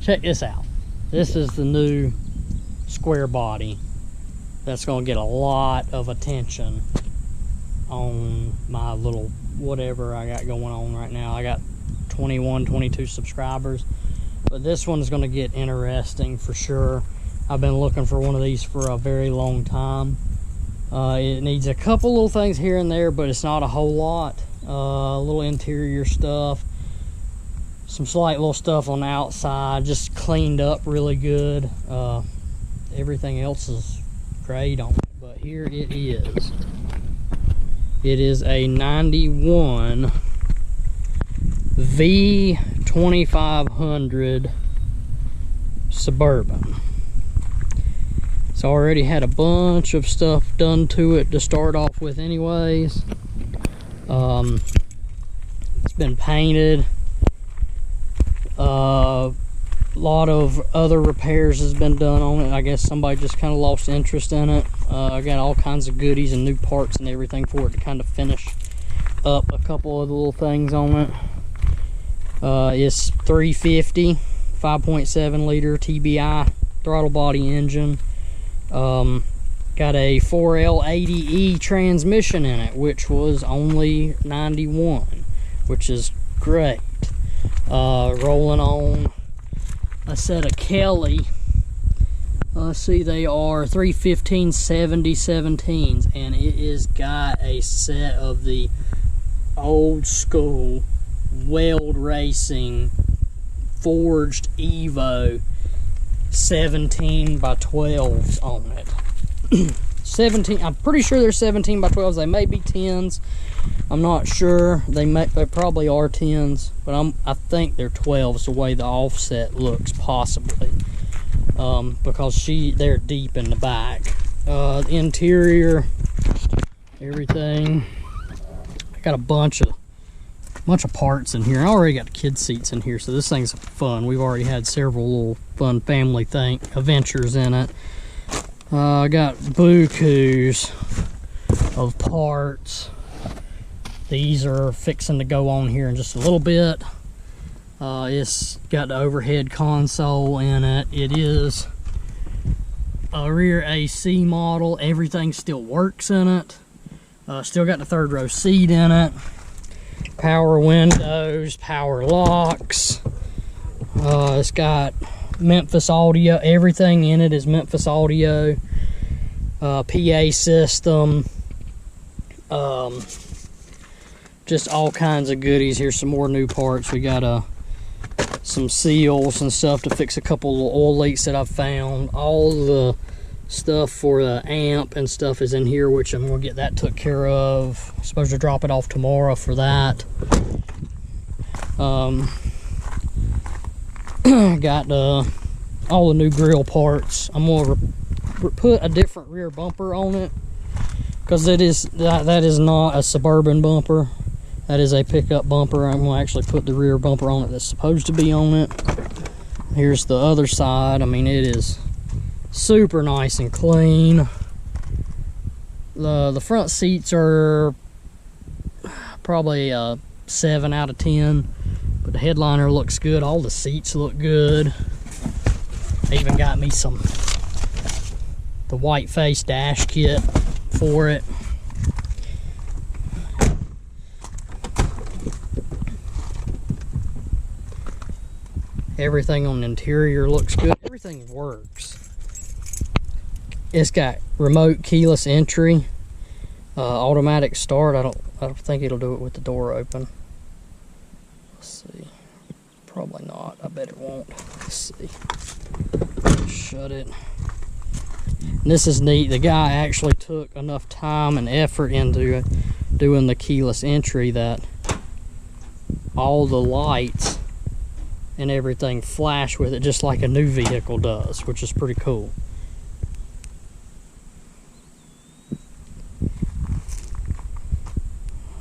check this out. This is the new square body that's going to get a lot of attention on my little whatever I got going on right now. I got 21, 22 subscribers, but this one is going to get interesting for sure. I've been looking for one of these for a very long time. It needs a couple little things here and there, but it's not a whole lot. Little interior stuff, some slight little stuff on the outside, just cleaned up really good. Everything else is great on it, but here it is. It is a 91 V2500 Suburban. It's already had a bunch of stuff done to it to start off with anyways. It's been painted. A lot of other repairs has been done on it. I guess somebody just kind of lost interest in it. I got all kinds of goodies and new parts and everything for it to kind of finish up a couple of the little things on it. It's 350, 5.7 liter TBI throttle body engine. Got a 4L80E transmission in it, which was only 91, which is great. Rolling on a set of Kelly. Let's see, they are 315 70 17s, and it is got a set of the old school weld racing forged Evo 17 by 12s on it. 17, I'm pretty sure they're 17 by 12s. They may be 10s. I'm not sure. They probably are 10s, but I think they're 12s the way the offset looks, possibly. Because they're deep in the back. The interior, everything. I got a bunch of parts in here. I already got kid seats in here, so this thing's fun. We've already had several little fun family adventures in it. I got bukus of parts. These are fixing to go on here in just a little bit. It's got the overhead console in it. It is a rear AC model. Everything still works in it. Still got the third row seat in it. Power windows, power locks. It's got Memphis audio. Everything in it is Memphis audio. PA system. Just all kinds of goodies. Here's some more new parts. We got some seals and stuff to fix a couple of oil leaks that I've found. All the stuff for the amp and stuff is in here, which I'm gonna get that took care of. I'm supposed to drop it off tomorrow for that. Got all the new grill parts. I'm gonna put a different rear bumper on it, because that is not a Suburban bumper. That is a pickup bumper. I'm gonna actually put the rear bumper on it that's supposed to be on it. Here's the other side. I mean, it is super nice and clean. The front seats are probably a 7 out of 10, but the headliner looks good. All the seats look good. I even got me the white face dash kit for it. Everything on the interior looks good. Everything works. It's got remote keyless entry, automatic start. I don't think it'll do it with the door open. Let's see. Probably not. I bet it won't. Let's see. Shut it. And this is neat. The guy actually took enough time and effort into doing the keyless entry that all the lights and everything flash with it just like a new vehicle does, which is pretty cool.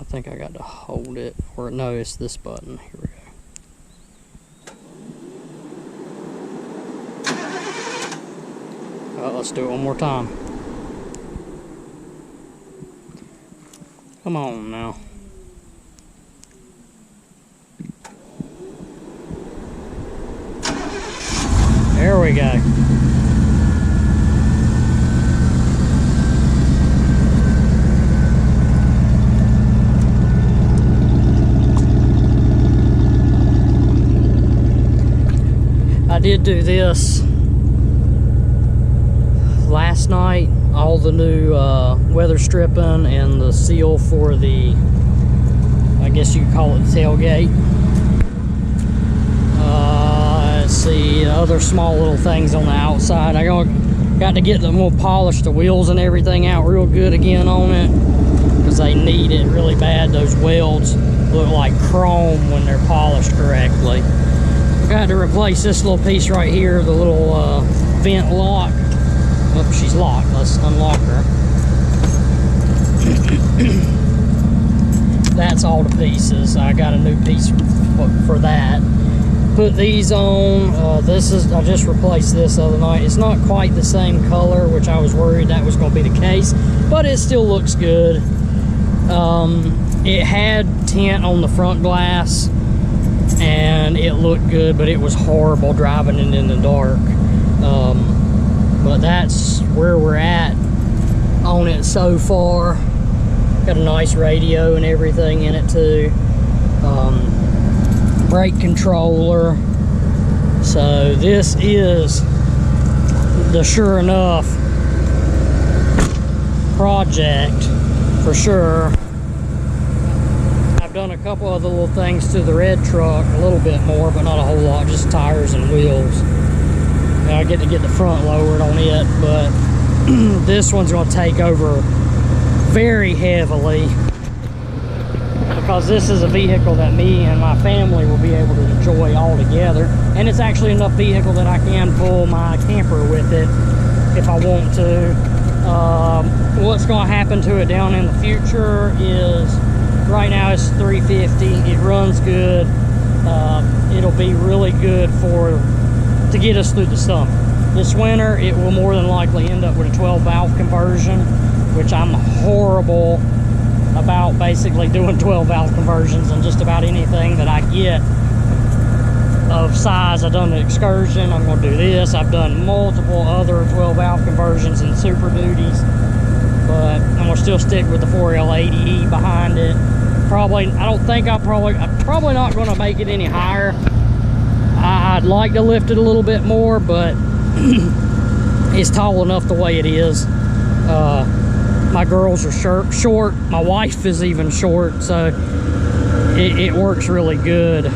I think I got to hold it, or no, it's this button. Here we go. Let's do it one more time. Come on now. There we go. I did do this last night, all the new weather stripping and the seal for the, I guess you could call it the tailgate. Let's see, other small little things on the outside. I got to get them more polished, the wheels and everything out real good again on it, because they need it really bad. Those welds look like chrome when they're polished correctly. Got to replace this little piece right here, the little vent lock. Oh, she's locked. Let's unlock her. That's all the pieces. I got a new piece for that. Put these on. I just replaced this the other night. It's not quite the same color, which I was worried that was going to be the case, but it still looks good. It had tint on the front glass, and it looked good, but it was horrible driving it in the dark. But that's where we're at on it so far. Got a nice radio and everything in it too. Brake controller. So this is the sure enough project for sure. I've done a couple other little things to the red truck, a little bit more, but not a whole lot, just tires and wheels. I get to get the front lowered on it, but this one's going to take over very heavily, because this is a vehicle that me and my family will be able to enjoy all together, and it's actually enough vehicle that I can pull my camper with it if I want to. What's going to happen to it down in the future is, right now it's 350. It runs good. It'll be really good to get us through the summer. This winter, it will more than likely end up with a 12 valve conversion, which I'm horrible about basically doing 12 valve conversions on just about anything that I get of size. I've done the Excursion, I'm going to do this. I've done multiple other 12 valve conversions and Super Duties, but I'm going to still stick with the 4L80E behind it. I'm probably not going to make it any higher. I'd like to lift it a little bit more, but it's tall enough the way it is. My girls are short. My wife is even short, so it works really good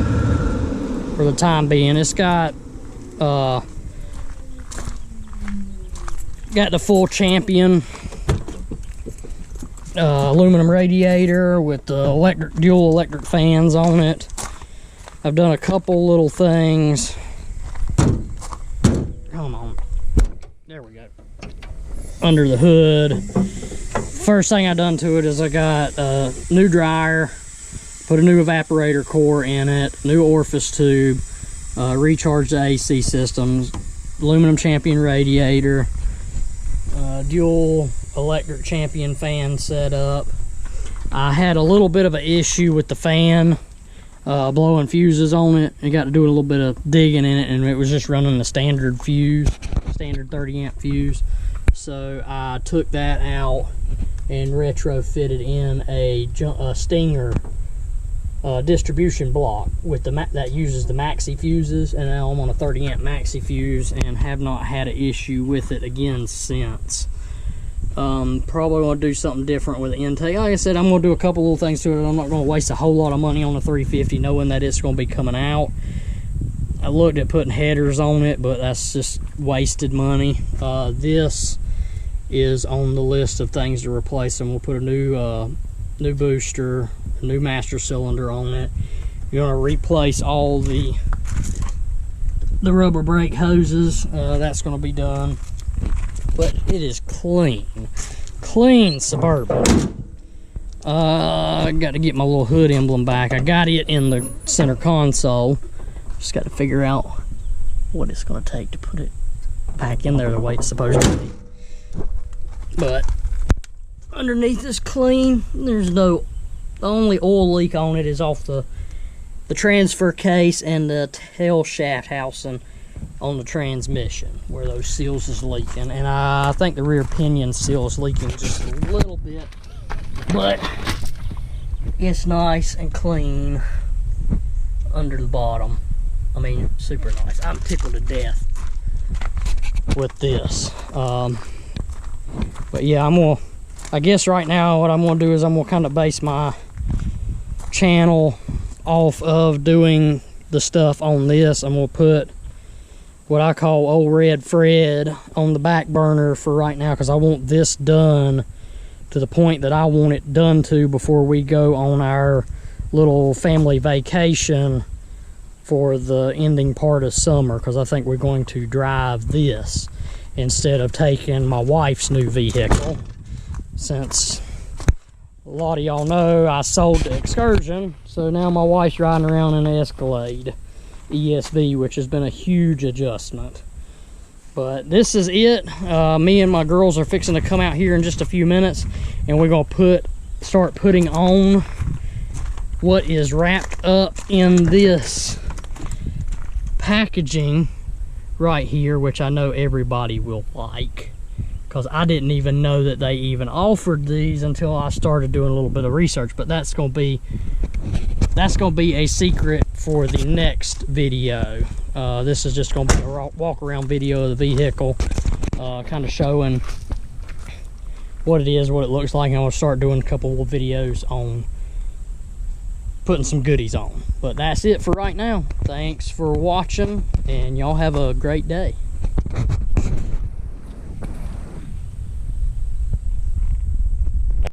for the time being. It's got the full Champion aluminum radiator with the dual electric fans on it. I've done a couple little things. Come on. There we go. Under the hood. First thing I done to it is I got a new dryer, put a new evaporator core in it, new orifice tube, recharged the AC systems, aluminum Champion radiator, dual electric Champion fan set up. I had a little bit of an issue with the fan blowing fuses on it. I got to do a little bit of digging in it, and it was just running the standard fuse, standard 30 amp fuse. So I took that out and retrofitted in a Stinger distribution block with that uses the maxi fuses, and now I'm on a 30 amp maxi fuse and have not had an issue with it again since. Probably want to do something different with the intake. Like I said, I'm going to do a couple little things to it. I'm not going to waste a whole lot of money on the 350 knowing that it's going to be coming out. I looked at putting headers on it, but that's just wasted money. This is on the list of things to replace, and we'll put a new booster, a new master cylinder on it. You're going to replace all the rubber brake hoses. That's going to be done. But it is clean Suburban. I got to get my little hood emblem back. I got it in the center console. Just got to figure out what it's going to take to put it back in there the way it's supposed to be. But underneath is clean. There's the only oil leak on it is off the transfer case and the tail shaft housing. on the transmission where those seals is leaking, and I think the rear pinion seal is leaking just a little bit, but it's nice and clean under the bottom. I mean, super nice. I'm tickled to death with this. But yeah, I guess right now what I'm gonna do is I'm gonna kind of base my channel off of doing the stuff on this. I'm gonna put what I call Old Red Fred on the back burner for right now, because I want this done to the point that I want it done to before we go on our little family vacation for the ending part of summer, because I think we're going to drive this instead of taking my wife's new vehicle, since a lot of y'all know I sold the Excursion, so now my wife's riding around in an Escalade ESV, which has been a huge adjustment. But this is it. Me and my girls are fixing to come out here in just a few minutes, and we're gonna start putting on what is wrapped up in this packaging right here, which I know everybody will like, because I didn't even know that they even offered these until I started doing a little bit of research. But that's gonna be a secret for the next video. This is just gonna be a walk around video of the vehicle, kind of showing what it is, what it looks like. I'm gonna start doing a couple of videos on putting some goodies on. But that's it for right now. Thanks for watching, and y'all have a great day.